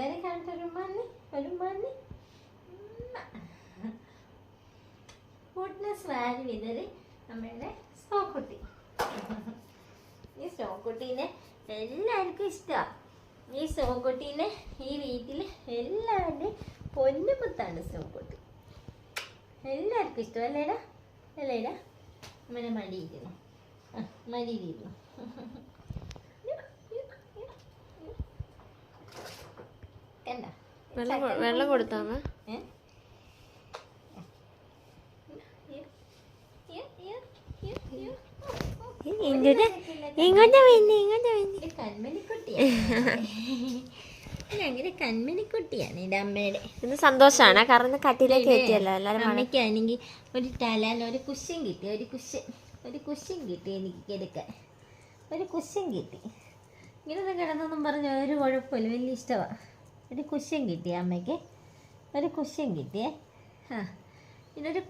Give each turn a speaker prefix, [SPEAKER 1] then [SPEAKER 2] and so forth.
[SPEAKER 1] എല്ലാവരും കണ്ടിട്ട് ഒരു മണ്ണി ഫുഡ്നെസ് വാല്യൂ ഇതൊരു നമ്മുടെ സ്നോക്കുട്ടി. ഈ സ്നോക്കുട്ടീനെ എല്ലാവർക്കും ഇഷ്ടമാണ്. ഈ സ്നോക്കുട്ടീനെ ഈ വീട്ടിൽ എല്ലാവരുടെയും പൊന്നുമുത്താണ് സ്നോക്കുട്ടി. എല്ലാവർക്കും ഇഷ്ടം അല്ലേടാ? അല്ലേടാ? അമ്മേനെ മടിയിരിക്കുന്നു, മടിയിരിക്കുന്നു.
[SPEAKER 2] വെള്ളം കൊടുത്താ
[SPEAKER 1] ഭയങ്കര കൺമണിക്കുട്ടിയാണ് ഇത് അമ്മയുടെ.
[SPEAKER 2] ഇന്ന് സന്തോഷമാണ് കാരണം കട്ടിലേക്ക് എത്തിയല്ലോ എല്ലാവരും.
[SPEAKER 1] അമ്മയ്ക്കാണെങ്കിൽ ഒരു തലാൻ ഒരു കുഷ്യൻ കിട്ടി, ഒരു കുഷ്യൻ കിട്ടി എനിക്ക് കിടക്കാൻ. ഒരു കുഷ്യൻ കിട്ടി. ഇങ്ങനെ കിടന്നൊന്നും പറഞ്ഞ ഒരു കുഴപ്പമില്ല, വലിയ ഇഷ്ടമാണ്. ഒരു കുഷ്യൻ കിട്ടിയ അമ്മയ്ക്ക്, ഒരു കുഷ്യൻ കിട്ടിയേ. ഇതൊരു